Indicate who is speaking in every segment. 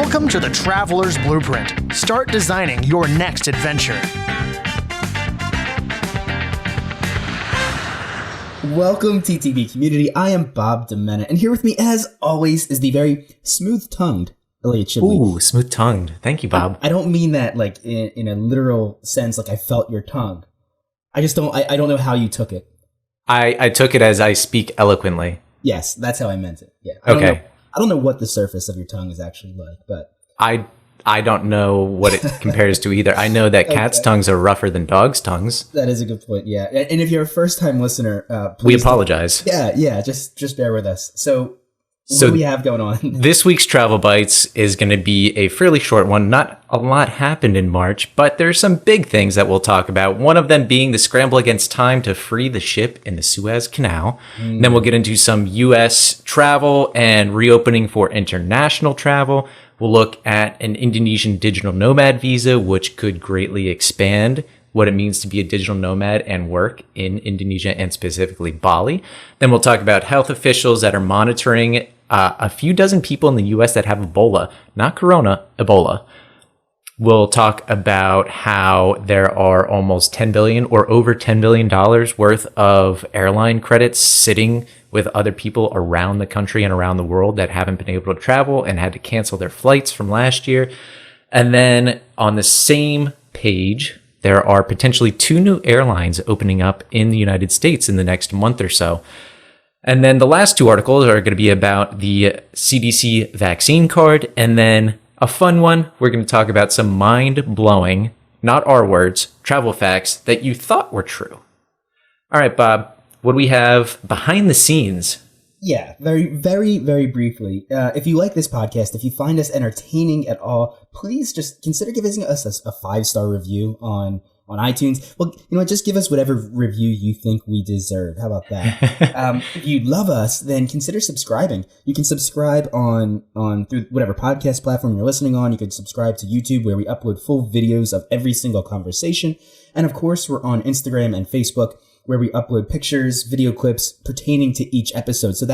Speaker 1: Welcome to the Traveler's Blueprint. Start designing your next adventure.
Speaker 2: Welcome, TTB community. I am Bob Demena, and here with me, as always, is the very smooth-tongued Elliot Shibley.
Speaker 3: Ooh, smooth-tongued. Thank you, Bob.
Speaker 2: I don't mean that like in a literal sense, like I felt your tongue. I just don't. I don't know how you took it.
Speaker 3: I took it as I speak eloquently.
Speaker 2: Yes, that's how I meant it. Yeah. I don't know what the surface of your tongue is actually like, but
Speaker 3: I don't know what it compares to either. I know that cats' tongues are rougher than dogs' tongues.
Speaker 2: That is a good point. Yeah, and if you're a first-time listener,
Speaker 3: we apologize.
Speaker 2: Yeah. Just bear with us. So what do we have going on?
Speaker 3: This week's Travel Bites is going to be a fairly short one. Not a lot happened in March, but there's some big things that we'll talk about. One of them being the scramble against time to free the ship in the Suez Canal. Then we'll get into some U.S. travel and reopening for international travel. We'll look at an Indonesian digital nomad visa, which could greatly expand what it means to be a digital nomad and work in Indonesia and specifically Bali. Then we'll talk about health officials that are monitoring a few dozen people in the U.S. that have Ebola, not Corona, Ebola. We'll talk about how there are almost $10 billion or over $10 billion worth of airline credits sitting with other people around the country and around the world that haven't been able to travel and had to cancel their flights from last year. And then on the same page, there are potentially 2 new airlines opening up in the United States in the next month or so. And then the last 2 articles are going to be about the CDC vaccine card. And then a fun one, we're going to talk about some mind-blowing, not our words, travel facts that you thought were true. All right, Bob, what do we have behind the scenes?
Speaker 2: Yeah, very, very, very briefly. If you like this podcast, if you find us entertaining at all, please just consider giving us a 5-star review on iTunes. Well, just give us whatever review you think we deserve. How about that? If you love us, then consider subscribing. You can subscribe on through whatever podcast platform you're listening on. You can subscribe to YouTube, where we upload full videos of every single conversation. And of course, we're on Instagram and Facebook, where we upload pictures, video clips pertaining to each episode. So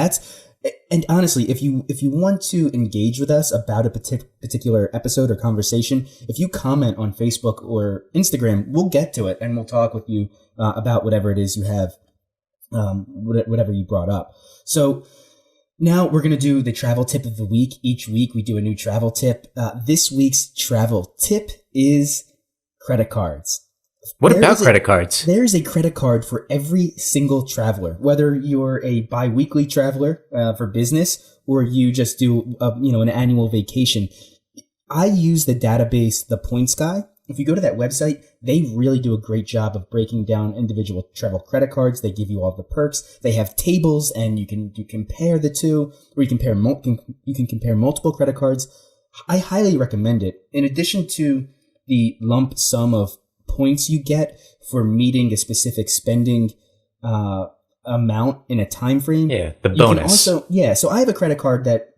Speaker 2: and honestly, if you want to engage with us about a particular episode or conversation, if you comment on Facebook or Instagram, we'll get to it and we'll talk with you about whatever it is you have, whatever you brought up. So now we're going to do the travel tip of the week. Each week we do a new travel tip. This week's travel tip is credit cards.
Speaker 3: What about credit cards?
Speaker 2: There's a credit card for every single traveler, whether you're a bi-weekly traveler for business or you just do an annual vacation. I use the database, The Points Guy. If you go to that website, they really do a great job of breaking down individual travel credit cards. They give you all the perks. They have tables, and you can compare the two, or you can compare multiple credit cards. I highly recommend it. In addition to the lump sum of points you get for meeting a specific spending amount in a time frame.
Speaker 3: Yeah, the bonus.
Speaker 2: So I have a credit card that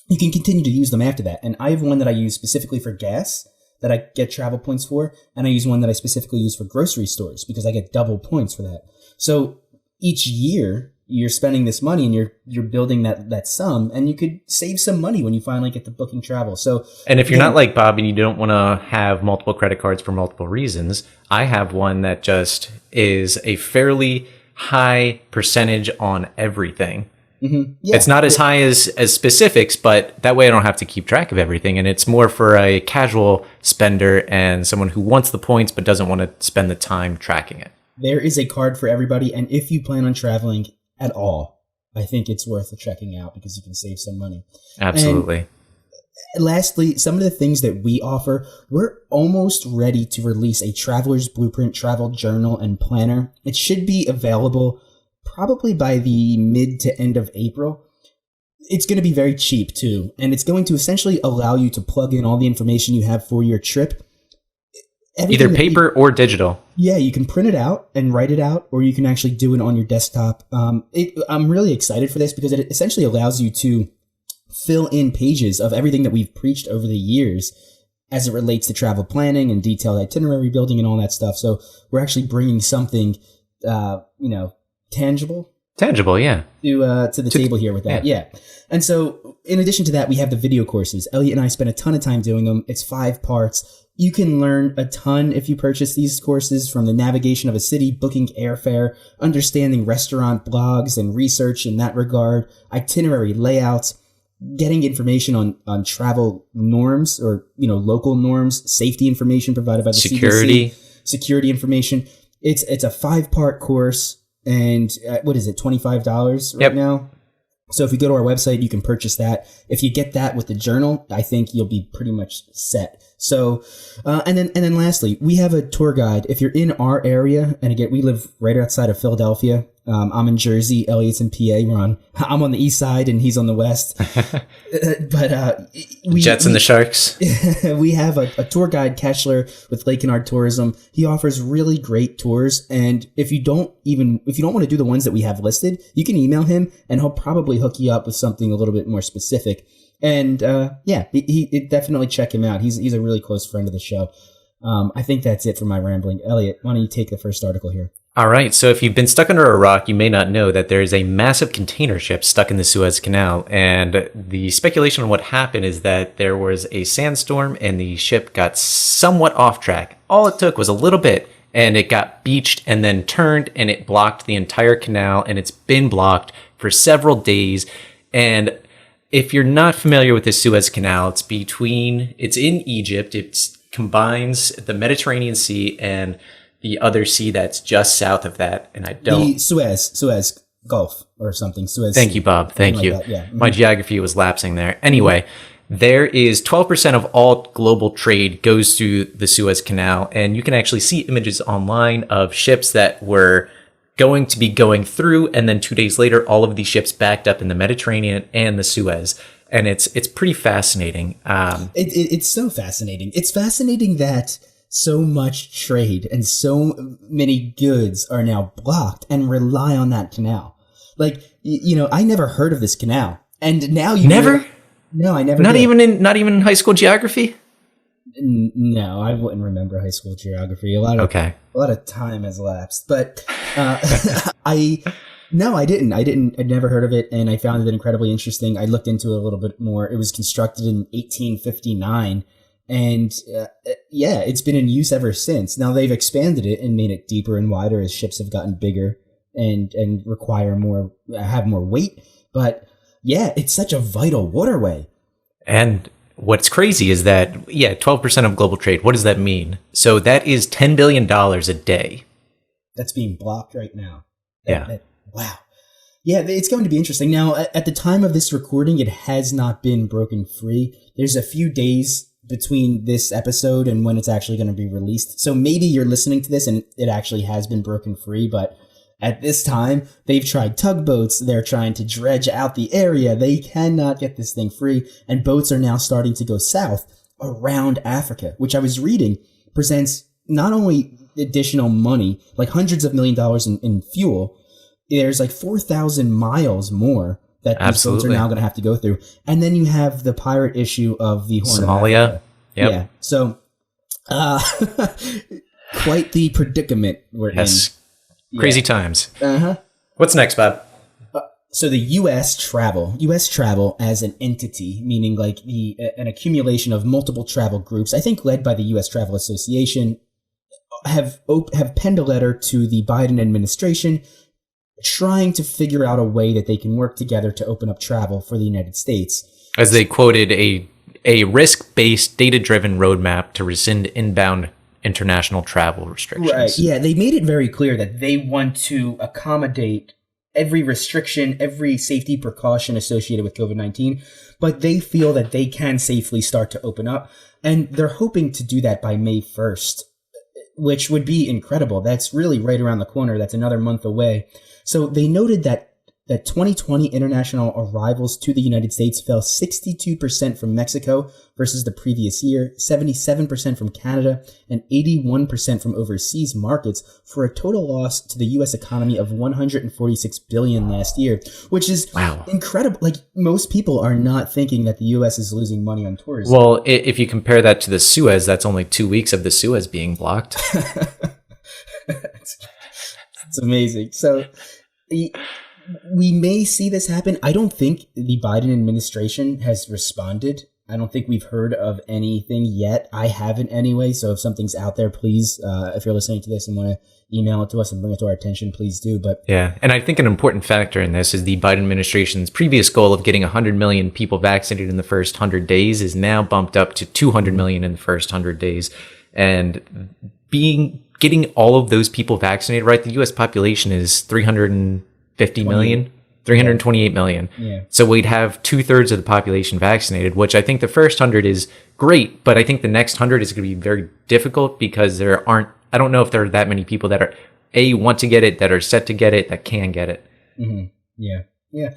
Speaker 2: you can continue to use them after that. And I have one that I use specifically for gas that I get travel points for. And I use one that I specifically use for grocery stores because I get double points for that. So each year you're spending this money and you're building that sum, and you could save some money when you finally get to booking travel. So,
Speaker 3: and if you're not like Bob and you don't want to have multiple credit cards for multiple reasons, I have one that just is a fairly high percentage on everything.
Speaker 2: Mm-hmm. Yeah.
Speaker 3: It's not as high as specifics, but that way I don't have to keep track of everything. And it's more for a casual spender and someone who wants the points but doesn't want to spend the time tracking it.
Speaker 2: There is a card for everybody. And if you plan on traveling at all, I think it's worth checking out because you can save some money.
Speaker 3: Absolutely.
Speaker 2: And lastly, some of the things that we offer, we're almost ready to release a Traveler's Blueprint travel journal and planner. It should be available probably by the mid to end of April. It's going to be very cheap too, and it's going to essentially allow you to plug in all the information you have for your trip.
Speaker 3: Either paper or digital.
Speaker 2: Yeah, you can print it out and write it out, or you can actually do it on your desktop. I'm really excited for this because it essentially allows you to fill in pages of everything that we've preached over the years as it relates to travel planning and detailed itinerary building and all that stuff. So we're actually bringing something, tangible
Speaker 3: Tangible, yeah.
Speaker 2: To the table here with that. Yeah. And so in addition to that, we have the video courses. Elliot and I spent a ton of time doing them. It's 5 parts. You can learn a ton if you purchase these courses, from the navigation of a city, booking airfare, understanding restaurant blogs and research in that regard, itinerary layouts, getting information on travel norms or, local norms, safety information provided by the
Speaker 3: security.
Speaker 2: CDC, security information. It's a 5-part course, and what is it, $25 right now? So if you go to our website, you can purchase that. If you get that with the journal, I think you'll be pretty much set. So, and then lastly, we have a tour guide. If you're in our area, and again, we live right outside of Philadelphia. I'm in Jersey, Elliot's in PA. I'm on the east side and he's on the west. But
Speaker 3: Jets and the Sharks.
Speaker 2: We have a tour guide, Keshler, with Lake Kennard Tourism. He offers really great tours, and if you don't want to do the ones that we have listed, you can email him and he'll probably hook you up with something a little bit more specific. And he definitely check him out. He's a really close friend of the show. I think that's it for my rambling. Elliot, why don't you take the first article here?
Speaker 3: All right. So if you've been stuck under a rock, you may not know that there is a massive container ship stuck in the Suez Canal. And the speculation on what happened is that there was a sandstorm and the ship got somewhat off track. All it took was a little bit, and it got beached and then turned, and it blocked the entire canal, and it's been blocked for several days. And if you're not familiar with the Suez Canal, it's in Egypt. It combines the Mediterranean Sea and the other sea that's just south of that. And
Speaker 2: the Suez Gulf or something. Suez.
Speaker 3: Thank you, Bob. Thank you.
Speaker 2: Like yeah. Mm-hmm.
Speaker 3: My geography was lapsing there. Anyway, there is 12% of all global trade goes through the Suez Canal. And you can actually see images online of ships that were going to be going through, and then 2 days later, all of these ships backed up in the Mediterranean and the Suez. And it's pretty fascinating.
Speaker 2: It's so fascinating. It's fascinating that so much trade and so many goods are now blocked and rely on that canal. Like, I never heard of this canal, and now you
Speaker 3: never.
Speaker 2: No, I never.
Speaker 3: Not
Speaker 2: did.
Speaker 3: Not even in high school geography.
Speaker 2: No, I wouldn't remember high school geography. A lot of time has elapsed, but I didn't. I'd never heard of it, and I found it incredibly interesting. I looked into it a little bit more. It was constructed in 1859, and it's been in use ever since. Now they've expanded it and made it deeper and wider as ships have gotten bigger and have more weight. But yeah, it's such a vital waterway.
Speaker 3: And what's crazy is that, 12% of global trade, what does that mean? So that is $10 billion a day.
Speaker 2: That's being blocked right now. Wow. Yeah, it's going to be interesting. Now, at the time of this recording, it has not been broken free. There's a few days between this episode and when it's actually going to be released. So maybe you're listening to this and it actually has been broken free, but at this time, they've tried tugboats. They're trying to dredge out the area. They cannot get this thing free. And boats are now starting to go south around Africa, which I was reading presents not only additional money, like hundreds of $millions in fuel. There's like 4,000 miles more that these boats are now going to have to go through. And then you have the pirate issue of the Horn
Speaker 3: Somalia.
Speaker 2: of Africa. Yep. Yeah. So, quite the predicament we're in.
Speaker 3: Crazy times.
Speaker 2: Uh-huh.
Speaker 3: What's next, Bob?
Speaker 2: So the U.S. travel as an entity, meaning like an accumulation of multiple travel groups, I think led by the U.S. Travel Association, have penned a letter to the Biden administration trying to figure out a way that they can work together to open up travel for the United States. As
Speaker 3: they quoted, a risk-based, data-driven roadmap to rescind inbound international travel restrictions.
Speaker 2: Right. Yeah, they made it very clear that they want to accommodate every restriction, every safety precaution associated with COVID-19, but they feel that they can safely start to open up, and they're hoping to do that by May 1st, which would be incredible. That's really right around the corner. That's another month away. So they noted that 2020 international arrivals to the United States fell 62% from Mexico versus the previous year, 77% from Canada, and 81% from overseas markets, for a total loss to the U.S. economy of $146 billion last year, which is incredible. Like, most people are not thinking that the U.S. is losing money on tourism.
Speaker 3: Well, if you compare that to the Suez, that's only 2 weeks of the Suez being blocked.
Speaker 2: It's amazing. So we may see this happen. I don't think the Biden administration has responded. I don't think we've heard of anything yet. I haven't anyway. So if something's out there, please, if you're listening to this and want to email it to us and bring it to our attention, please do. But
Speaker 3: yeah, and I think an important factor in this is the Biden administration's previous goal of getting 100 million people vaccinated in the first 100 days is now bumped up to 200 million in the first 100 days. And getting all of those people vaccinated, right? The U.S. population is 350 million. 328 million.
Speaker 2: Yeah.
Speaker 3: So we'd have 2/3 of the population vaccinated, which I think the first 100 is great, but I think the next 100 is going to be very difficult because I don't know if there are that many people that are want to get it, that are set to get it, that can get it.
Speaker 2: Mm-hmm. Yeah. Yeah.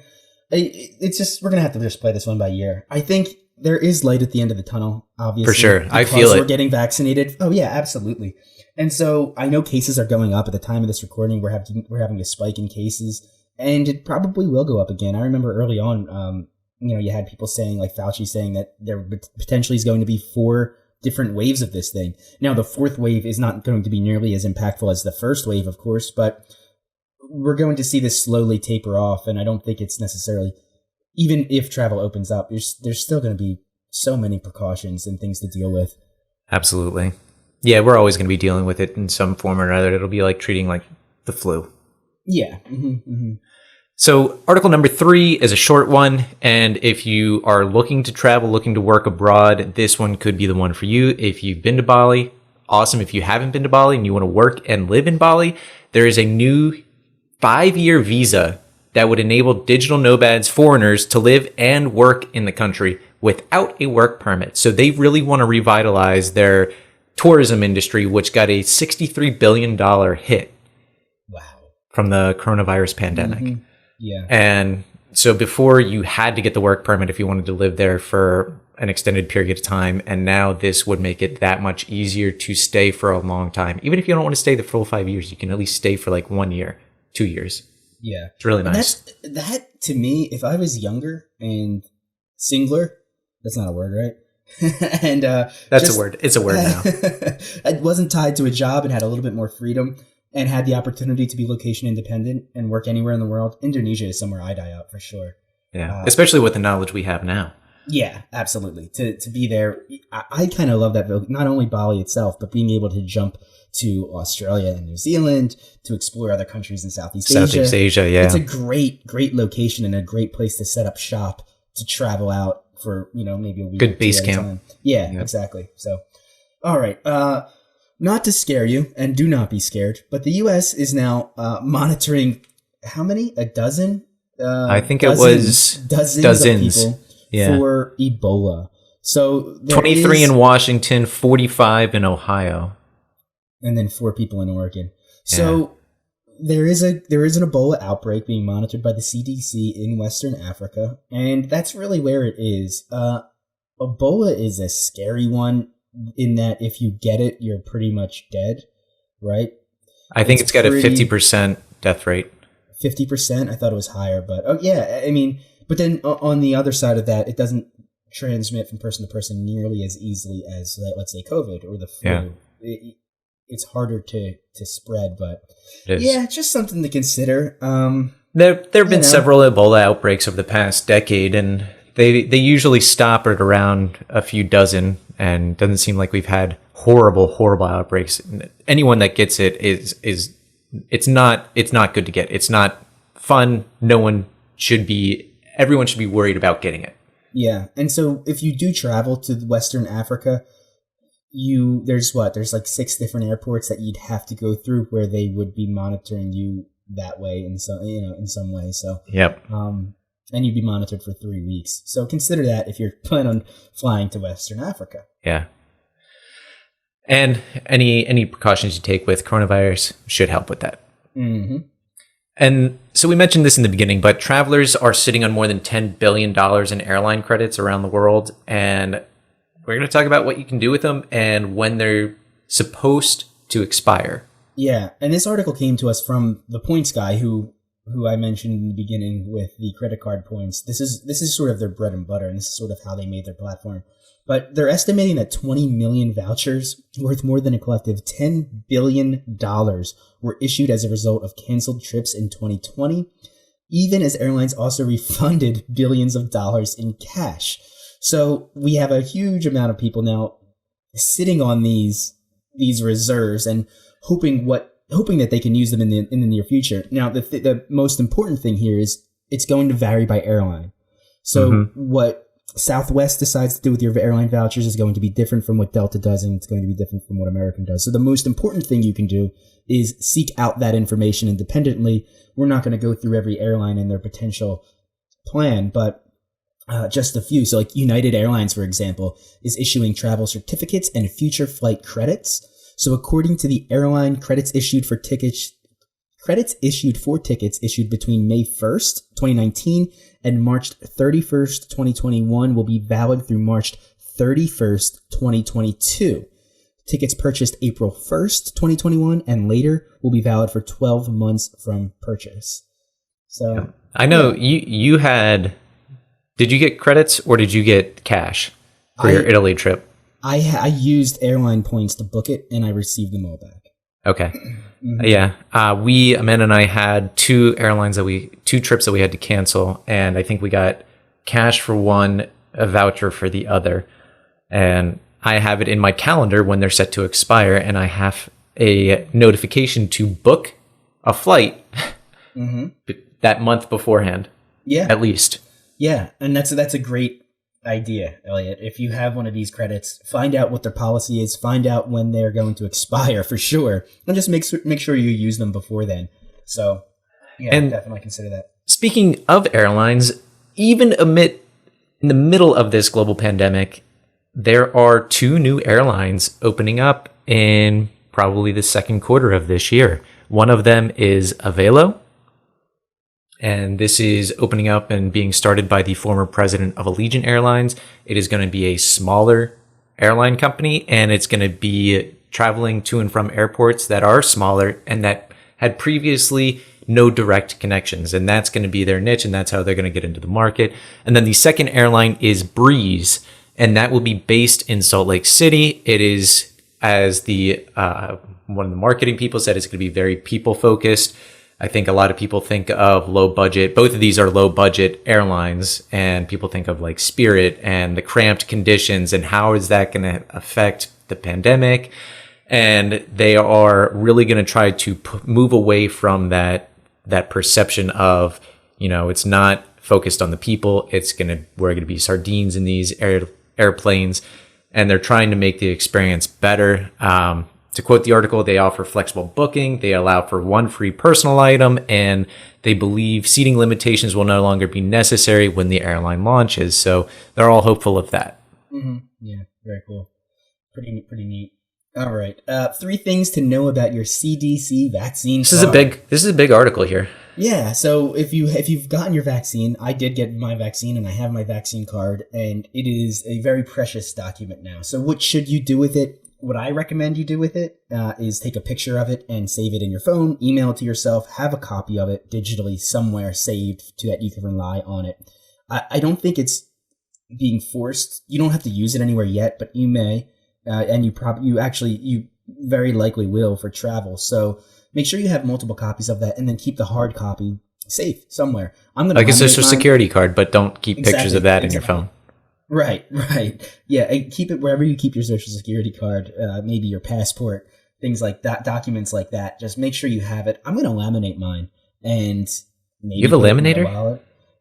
Speaker 2: It's just, we're going to have to just play this one by ear. I think there is light at the end of the tunnel, obviously.
Speaker 3: For sure. I feel it.
Speaker 2: We're getting vaccinated. Oh yeah, absolutely. And so I know cases are going up at the time of this recording. We're having a spike in cases. And it probably will go up again. I remember early on, you had people saying, like Fauci saying that there potentially is going to be 4 different waves of this thing. Now, the 4th wave is not going to be nearly as impactful as the first wave, of course, but we're going to see this slowly taper off. And I don't think it's necessarily, even if travel opens up, there's still going to be so many precautions and things to deal with.
Speaker 3: Absolutely. Yeah, we're always going to be dealing with it in some form or another. It'll be like treating like the flu.
Speaker 2: Yeah. Mm-hmm, mm-hmm.
Speaker 3: So article number 3 is a short one, and if you are looking to travel, looking to work abroad, this one could be the one for you. If you've been to Bali, awesome. If you haven't been to Bali and you want to work and live in Bali, there is a new 5-year visa that would enable digital nomads, foreigners, to live and work in the country without a work permit. So they really want to revitalize their tourism industry, which got a $63 billion hit.
Speaker 2: Wow.
Speaker 3: From the coronavirus pandemic.
Speaker 2: Mm-hmm. Yeah.
Speaker 3: And so before you had to get the work permit if you wanted to live there for an extended period of time. And now this would make it that much easier to stay for a long time. Even if you don't want to stay the full 5 years, you can at least stay for like 1 year, 2 years.
Speaker 2: Yeah.
Speaker 3: It's really nice.
Speaker 2: That to me, if I was younger and singular, that's not a word, right? And
Speaker 3: that's a word. It's a word now.
Speaker 2: I wasn't tied to a job and had a little bit more freedom. And had the opportunity to be location independent and work anywhere in the world. Indonesia is somewhere I'd die out for sure.
Speaker 3: Yeah, especially with the knowledge we have now.
Speaker 2: Yeah, absolutely. To be there, I kind of love that. Not only Bali itself, but being able to jump to Australia and New Zealand to explore other countries in Southeast Asia.
Speaker 3: Southeast Asia, yeah.
Speaker 2: It's a great location and a great place to set up shop to travel out for maybe a week.
Speaker 3: Good base camp.
Speaker 2: Yeah, yep. Exactly. So, all right. Not to scare you, and do not be scared, but the U.S. is now monitoring how many? A dozen?
Speaker 3: I think it was dozens
Speaker 2: of people for Ebola. So
Speaker 3: 23 in Washington, 45 in Ohio,
Speaker 2: and then 4 people in Oregon. So there is an Ebola outbreak being monitored by the CDC in Western Africa, and that's really where it is. Ebola is a scary one. In that if you get it, you're pretty much dead, right?
Speaker 3: I think it's got a 50% death rate.
Speaker 2: 50%? I thought it was higher, but but then on the other side of that, it doesn't transmit from person to person nearly as easily as, let's say, COVID or the flu. Yeah. It's harder to spread, but yeah, just something to consider.
Speaker 3: There have been several Ebola outbreaks over the past decade, and they usually stop at around a few dozen, and doesn't seem like we've had horrible outbreaks. Anyone that gets it it's not good to get. It's not fun. Everyone should be worried about getting it.
Speaker 2: Yeah. And so if you do travel to Western Africa, there's like 6 different airports that you'd have to go through where they would be monitoring you that way in some way. So,
Speaker 3: yep.
Speaker 2: And you'd be monitored for 3 weeks. So consider that if you're planning on flying to Western Africa.
Speaker 3: Yeah. And any precautions you take with coronavirus should help with that.
Speaker 2: Mm-hmm.
Speaker 3: And so we mentioned this in the beginning, but travelers are sitting on more than $10 billion in airline credits around the world. And we're going to talk about what you can do with them and when they're supposed to expire.
Speaker 2: Yeah. And this article came to us from the points guy who I mentioned in the beginning with the credit card points. This is sort of their bread and butter, and this is sort of how they made their platform. But they're estimating that 20 million vouchers worth more than a collective $10 billion were issued as a result of canceled trips in 2020. even as airlines also refunded billions of dollars in cash. So we have a huge amount of people now sitting on these reserves and hoping that they can use them in the near future. Now, the most important thing here is it's going to vary by airline. So what Southwest decides to do with your airline vouchers is going to be different from what Delta does, and it's going to be different from what American does. So the most important thing you can do is seek out that information independently. We're not going to go through every airline and their potential plan, but just a few. So like United Airlines, for example, is issuing travel certificates and future flight credits. So according to the airline, credits issued for tickets issued between May 1st, 2019 and March 31st, 2021 will be valid through March 31st, 2022. Tickets purchased April 1st, 2021 and later will be valid for 12 months from purchase. So
Speaker 3: I know you had, did you get credits or did you get cash for your Italy trip? I
Speaker 2: used airline points to book it and I received them all back.
Speaker 3: Okay. Yeah. Amanda and I had two trips that we had to cancel. And I think we got cash for one, a voucher for the other. And I have it in my calendar when they're set to expire. And I have a notification to book a flight that month beforehand. Yeah. At least.
Speaker 2: Yeah. And that's a great idea, Elliot. If you have one of these credits, find out what their policy is, find out when they're going to expire for sure, and just make sure you use them before then. So yeah, and definitely consider that.
Speaker 3: Speaking of airlines, even in the middle of this global pandemic, there are two new airlines opening up in probably the second quarter of this year. One of them is Avelo, and this is opening up and being started by the former president of Allegiant Airlines. It is going to be a smaller airline company, and it's going to be traveling to and from airports that are smaller and that had previously no direct connections. And that's going to be their niche, and that's how they're going to get into the market. And then the second airline is Breeze, and that will be based in Salt Lake City. It is, as the one of the marketing people said, it's going to be very people-focused. I think a lot of people think of low budget. Both of these are low budget airlines, and people think of like Spirit and the cramped conditions and how is that going to affect the pandemic. And they are really going to try to move away from that perception of, it's not focused on the people. We're going to be sardines in these airplanes, and they're trying to make the experience better. To quote the article, they offer flexible booking, they allow for one free personal item, and they believe seating limitations will no longer be necessary when the airline launches. So they're all hopeful of that.
Speaker 2: Yeah, very cool. Pretty neat. All right. 3 things to know about your CDC vaccine card.
Speaker 3: This is a big article here.
Speaker 2: Yeah, so if you've gotten your vaccine, I did get my vaccine and I have my vaccine card, and it is a very precious document now. So what should you do with it? What I recommend you do with it is take a picture of it and save it in your phone, email it to yourself, have a copy of it digitally somewhere saved to that you can rely on it. I don't think it's being forced. You don't have to use it anywhere yet, but you may, and you very likely will for travel. So make sure you have multiple copies of that, and then keep the hard copy safe somewhere. I'm gonna
Speaker 3: like a social security card, but don't keep pictures of that in your phone.
Speaker 2: Right. Yeah, and keep it wherever you keep your social security card, maybe your passport, things like that, documents like that. Just make sure you have it. I'm going to laminate mine, and maybe
Speaker 3: you have a laminator?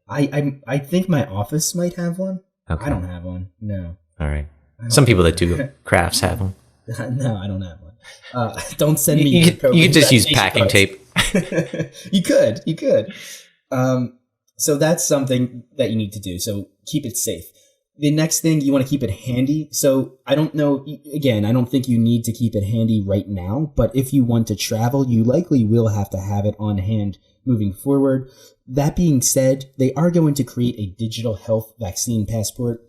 Speaker 2: I think my office might have one.
Speaker 3: Okay.
Speaker 2: I don't have one. No.
Speaker 3: All right. Some people that do crafts have them.
Speaker 2: No, I don't have one. Don't send me.
Speaker 3: You could just use packing tape.
Speaker 2: You could. So that's something that you need to do. So keep it safe. The next thing, you want to keep it handy. So I don't know, again, I don't think you need to keep it handy right now, but if you want to travel, you likely will have to have it on hand moving forward. That being said, they are going to create a digital health vaccine passport.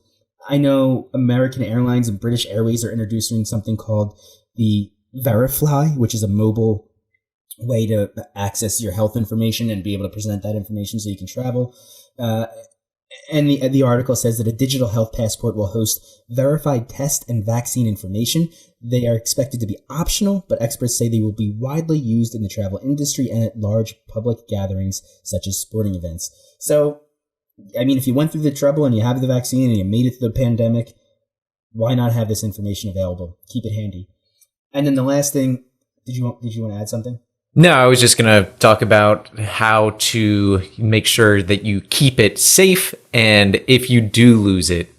Speaker 2: I know American Airlines and British Airways are introducing something called the Verifly, which is a mobile way to access your health information and be able to present that information so you can travel. And the article says that a digital health passport will host verified test and vaccine information. They are expected to be optional, but experts say they will be widely used in the travel industry and at large public gatherings such as sporting events. So, I mean, if you went through the trouble and you have the vaccine and you made it through the pandemic, why not have this information available? Keep it handy. And then the last thing, did you want to add something?
Speaker 3: No, I was just going to talk about how to make sure that you keep it safe. And if you do lose it,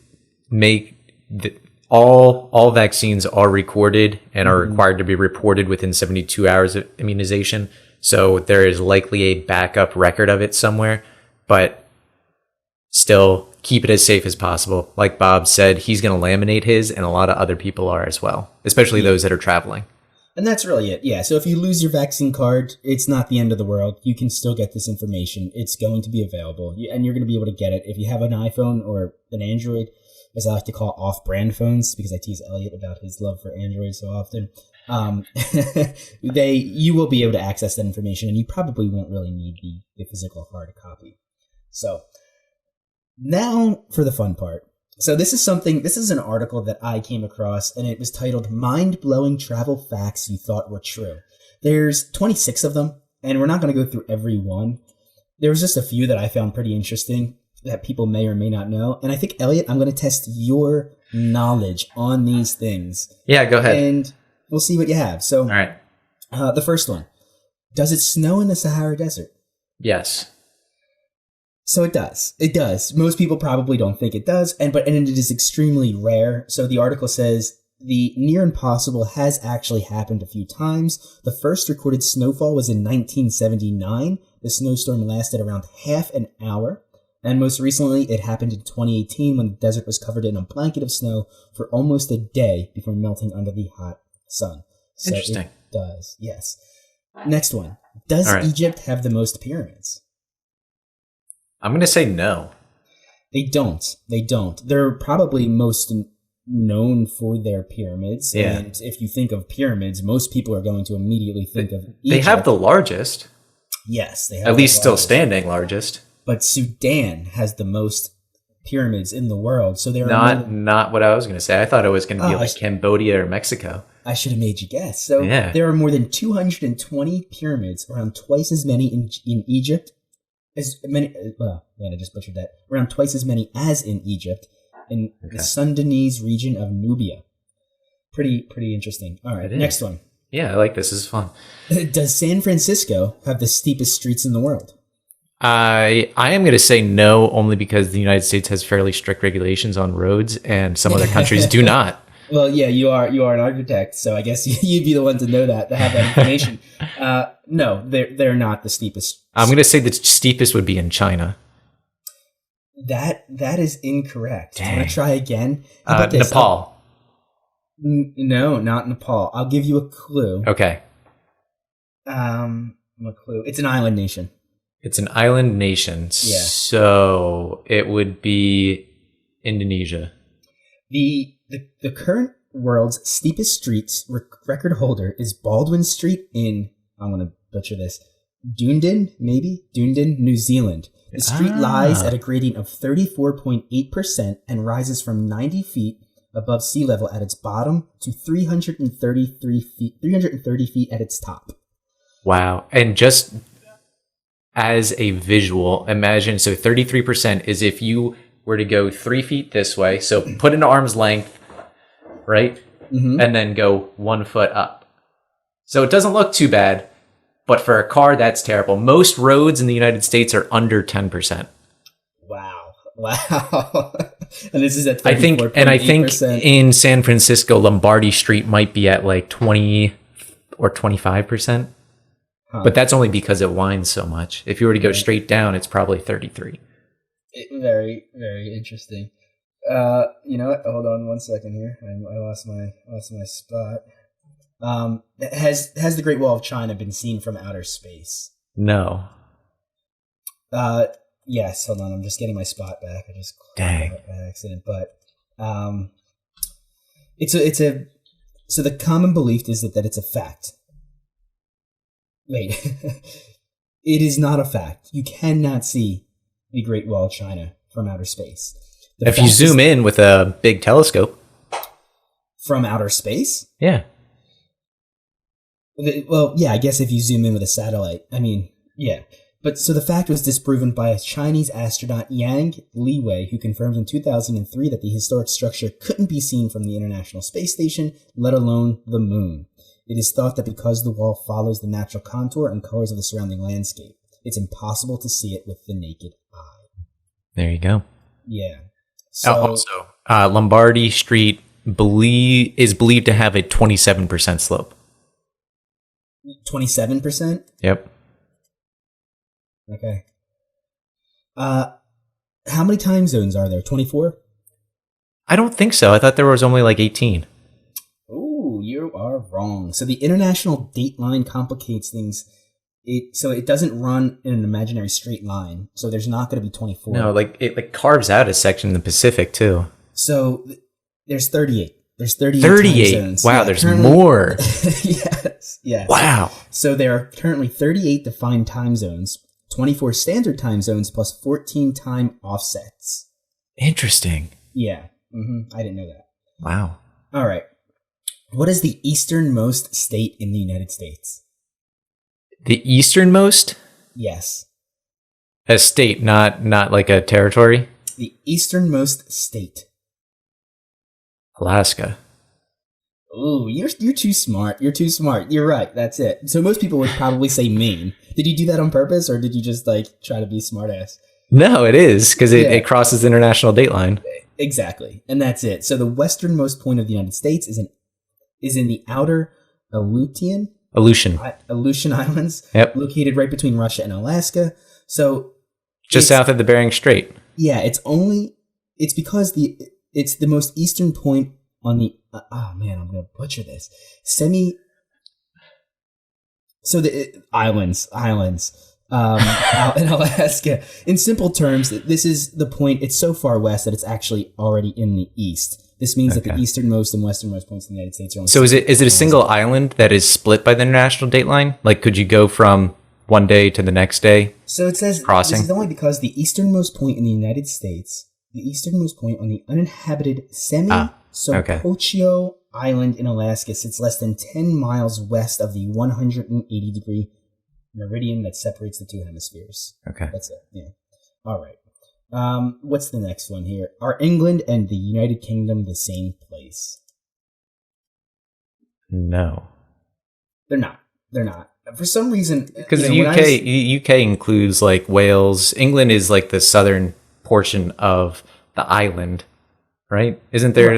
Speaker 3: all vaccines are recorded and are required to be reported within 72 hours of immunization. So there is likely a backup record of it somewhere, but still keep it as safe as possible. Like Bob said, he's going to laminate his, and a lot of other people are as well, especially those that are traveling.
Speaker 2: And that's really it. Yeah. So if you lose your vaccine card, it's not the end of the world. You can still get this information. It's going to be available, and you're going to be able to get it if you have an iPhone or an Android, as I like to call off-brand phones, because I tease Elliot about his love for Android so often. You will be able to access that information, and you probably won't really need the physical hard copy. So now for the fun part. So this is an article that I came across, and it was titled Mind-Blowing Travel Facts You Thought Were True. There's 26 of them, and we're not going to go through every one. There was just a few that I found pretty interesting that people may or may not know. And I think, Elliot, I'm going to test your knowledge on these things. Yeah,
Speaker 3: go ahead.
Speaker 2: And we'll see what you have. So,
Speaker 3: all right.
Speaker 2: The first one. Does it snow in the Sahara Desert?
Speaker 3: Yes.
Speaker 2: So it does. It does. Most people probably don't think it does, and it is extremely rare. So the article says the near impossible has actually happened a few times. The first recorded snowfall was in 1979. The snowstorm lasted around half an hour. And most recently, it happened in 2018 when the desert was covered in a blanket of snow for almost a day before melting under the hot sun. So
Speaker 3: interesting.
Speaker 2: It does, yes. Next one. Does Egypt have the most pyramids?
Speaker 3: I'm going to say no.
Speaker 2: They don't. They're probably most known for their pyramids.
Speaker 3: Yeah.
Speaker 2: And if you think of pyramids, most people are going to immediately think of Egypt.
Speaker 3: They have the largest.
Speaker 2: Yes, they have
Speaker 3: at least still standing largest.
Speaker 2: But Sudan has the most pyramids in the world. So they're
Speaker 3: not what I was going to say. I thought it was going to be like Cambodia or Mexico.
Speaker 2: I should have made you guess. So there are more than 220 pyramids, around twice as many in Egypt. I just butchered that. Around twice as many as in Egypt, in the Sundanese region of Nubia. Pretty interesting. All right, next one.
Speaker 3: Yeah, I like this. This is fun.
Speaker 2: Does San Francisco have the steepest streets in the world?
Speaker 3: I am going to say no, only because the United States has fairly strict regulations on roads, and some other countries do not.
Speaker 2: Well, yeah, you are an architect, so I guess you'd be the one to know that, to have that information. No, they're not the steepest.
Speaker 3: I'm going to say the steepest would be in China.
Speaker 2: That is incorrect.
Speaker 3: Dang.
Speaker 2: I'm going to try again.
Speaker 3: Nepal.
Speaker 2: No, not Nepal. I'll give you a clue.
Speaker 3: Okay.
Speaker 2: A clue. It's an island nation.
Speaker 3: It's an island nation.
Speaker 2: Yeah.
Speaker 3: So it would be Indonesia.
Speaker 2: The current world's steepest streets record holder is Baldwin Street in, I'm going to butcher this, Dunedin, New Zealand. The street lies at a gradient of 34.8% and rises from 90 feet above sea level at its bottom to 330 feet at its top.
Speaker 3: Wow. And just as a visual, imagine, so 33% is if you were to go 3 feet this way, so put an arm's length, right? Mm-hmm. And then go 1 foot up. So it doesn't look too bad, but for a car, that's terrible. Most roads in the United States are under 10%.
Speaker 2: Wow. And this is at 34.8%.
Speaker 3: I think in San Francisco, Lombardi Street might be at like 20 or 25%. Huh. But that's only because it winds so much. If you were to go straight down, it's probably 33.
Speaker 2: Very, very interesting. You know what? Hold on 1 second here. I lost my spot. Has the Great Wall of China been seen from outer space?
Speaker 3: No.
Speaker 2: Yes. Hold on. I'm just getting my spot back. I just
Speaker 3: Dang.
Speaker 2: by accident. But so the common belief is that it's a fact. Wait, it is not a fact. You cannot see the Great Wall of China from outer space.
Speaker 3: If you zoom in with a big telescope.
Speaker 2: From outer space?
Speaker 3: Yeah.
Speaker 2: Well, yeah, I guess if you zoom in with a satellite. I mean, yeah. But so the fact was disproven by a Chinese astronaut Yang Liwei, who confirmed in 2003 that the historic structure couldn't be seen from the International Space Station, let alone the moon. It is thought that because the wall follows the natural contour and colors of the surrounding landscape, it's impossible to see it with the naked eye.
Speaker 3: There you go.
Speaker 2: Yeah. So,
Speaker 3: also, Lombardy Street is believed to have a 27% slope.
Speaker 2: 27%?
Speaker 3: Yep.
Speaker 2: Okay. How many time zones are there? 24?
Speaker 3: I don't think so. I thought there was only like 18.
Speaker 2: Ooh, you are wrong. So the international date line complicates things. So it doesn't run in an imaginary straight line. So there's not going to be 24.
Speaker 3: No, like it carves out a section in the Pacific too.
Speaker 2: So there's 38. There's 38
Speaker 3: 38.
Speaker 2: time zones.
Speaker 3: Wow,
Speaker 2: Yeah,
Speaker 3: there's more.
Speaker 2: Yes. Yes.
Speaker 3: Wow.
Speaker 2: So there are currently 38 defined time zones, 24 standard time zones, plus 14 time offsets.
Speaker 3: Interesting.
Speaker 2: Yeah. I didn't know that.
Speaker 3: Wow.
Speaker 2: All right. What is the easternmost state in the United States?
Speaker 3: The easternmost?
Speaker 2: Yes.
Speaker 3: A state, not like a territory?
Speaker 2: The easternmost state.
Speaker 3: Alaska.
Speaker 2: Ooh, you're too smart. You're too smart. You're right. That's it. So most people would probably say Maine. Did you do that on purpose, or did you just try to be a smartass?
Speaker 3: No, it is, because it crosses the international date line.
Speaker 2: Exactly. And that's it. So the westernmost point of the United States is in the outer Aleutian Islands,
Speaker 3: Yep.
Speaker 2: Located right between Russia and Alaska. So
Speaker 3: just south of the Bering Strait.
Speaker 2: Yeah, it's because it's the most eastern point on the I'm gonna butcher this. So the islands out in Alaska. In simple terms, this is the point. It's so far west that it's actually already in the east. This means that the easternmost and westernmost points in the United States are only.
Speaker 3: So is it a single island that is split by the international date line? Like, could you go from one day to the next day?
Speaker 2: So it says
Speaker 3: crossing.
Speaker 2: This is only because the easternmost point in the United States, the easternmost point on the uninhabited Semi-Socotra Island in Alaska, sits less than 10 miles west of the 180-degree meridian that separates the two hemispheres.
Speaker 3: Okay.
Speaker 2: That's it. Yeah. All right. What's the next one here? Are England and the United Kingdom the same place?
Speaker 3: No.
Speaker 2: They're not. For some reason,
Speaker 3: because the UK includes like Wales. England is like the southern portion of the island, right? Isn't there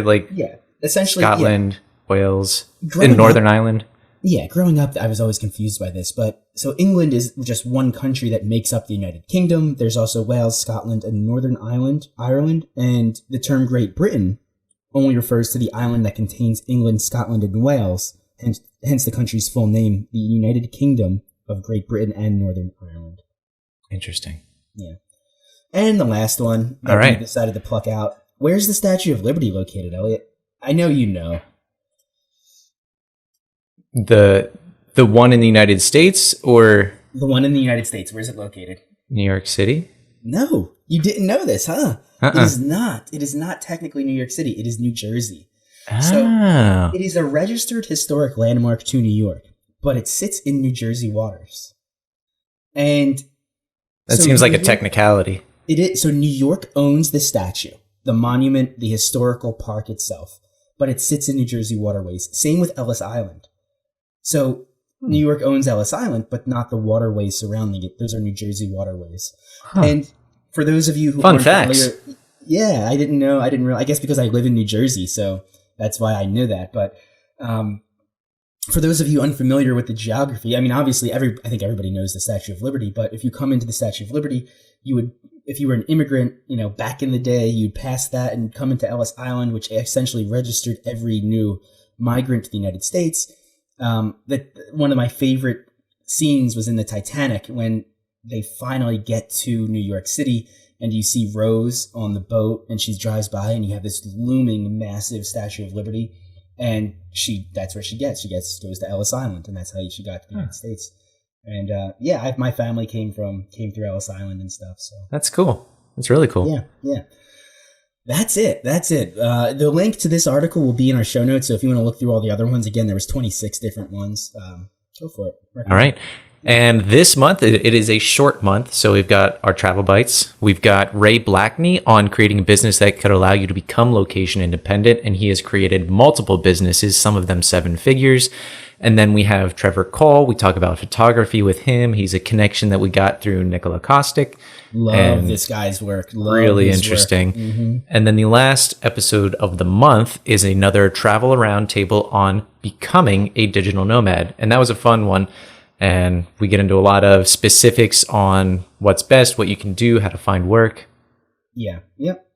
Speaker 2: essentially
Speaker 3: Scotland, Wales, and Northern Ireland?
Speaker 2: Yeah, growing up, I was always confused by this. But so England is just one country that makes up the United Kingdom. There's also Wales, Scotland, and Northern Ireland. And the term Great Britain only refers to the island that contains England, Scotland, and Wales. Hence the country's full name, the United Kingdom of Great Britain and Northern Ireland.
Speaker 3: Interesting.
Speaker 2: Yeah. And the last one that we decided to pluck out. Where's the Statue of Liberty located, Elliot? I know you know.
Speaker 3: The one in the United States, or
Speaker 2: the one in the United States? Where's it located?
Speaker 3: New York City?
Speaker 2: No, you didn't know this, huh? It is not. It is not technically New York City. It is New Jersey. So it is a registered historic landmark to New York, but it sits in New Jersey waters. And
Speaker 3: that seems like a technicality.
Speaker 2: It is. So New York owns the statue, the monument, the historical park itself, but it sits in New Jersey waterways. Same with Ellis Island. So New York owns Ellis Island, but not the waterways surrounding it. Those are New Jersey waterways. And for those of you who
Speaker 3: aren't familiar,
Speaker 2: yeah, I didn't know. I didn't realize. I guess because I live in New Jersey, so that's why I knew that. But for those of you unfamiliar with the geography, I mean, obviously, I think everybody knows the Statue of Liberty. But if you come into the Statue of Liberty, you would, if you were an immigrant, back in the day, you'd pass that and come into Ellis Island, which essentially registered every new migrant to the United States. That one of my favorite scenes was in the Titanic when they finally get to New York City and you see Rose on the boat and she drives by and you have this looming massive Statue of Liberty and that's where she goes to Ellis Island, and that's how she got to the United States. And my family came through Ellis Island and stuff. So
Speaker 3: that's cool. It's really cool.
Speaker 2: Yeah. That's it. The link to this article will be in our show notes. So if you want to look through all the other ones, again, there was 26 different ones. Go for it.
Speaker 3: All right. And this month, it is a short month. So we've got our travel bites. We've got Ray Blackney on creating a business that could allow you to become location independent. And he has created multiple businesses, some of them 7 figures. And then we have Trevor Cole. We talk about photography with him. He's a connection that we got through Nicola Kostick.
Speaker 2: Love this guy's work.
Speaker 3: Really interesting.
Speaker 2: Mm-hmm.
Speaker 3: And then the last episode of the month is another travel around table on becoming a digital nomad. And that was a fun one. And we get into a lot of specifics on what's best, what you can do, how to find work.
Speaker 2: Yeah.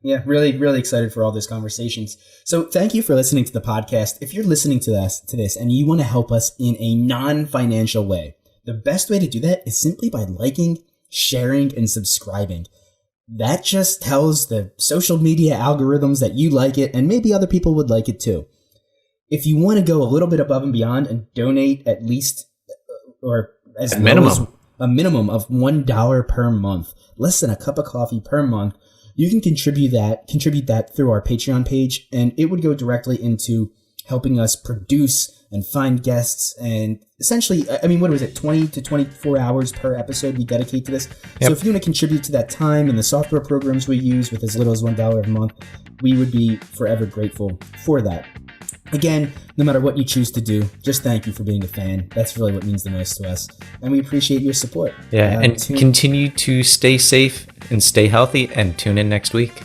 Speaker 2: Really, really excited for all those conversations. So thank you for listening to the podcast. If you're listening to this and you want to help us in a non-financial way, the best way to do that is simply by liking, sharing, and subscribing. That just tells the social media algorithms that you like it, and maybe other people would like it too. If you want to go a little bit above and beyond and donate at least, or as low as a minimum of $1 per month, less than a cup of coffee per month, you can contribute that through our Patreon page, and it would go directly into helping us produce and find guests. And essentially, I mean, what was it, 20 to 24 hours per episode we dedicate to this? Yep. So if you want to contribute to that time and the software programs we use with as little as $1 a month, we would be forever grateful for that. Again, no matter what you choose to do, just thank you for being a fan. That's really what means the most to us. And we appreciate your support.
Speaker 3: Yeah, and continue to stay safe and stay healthy, and tune in next week.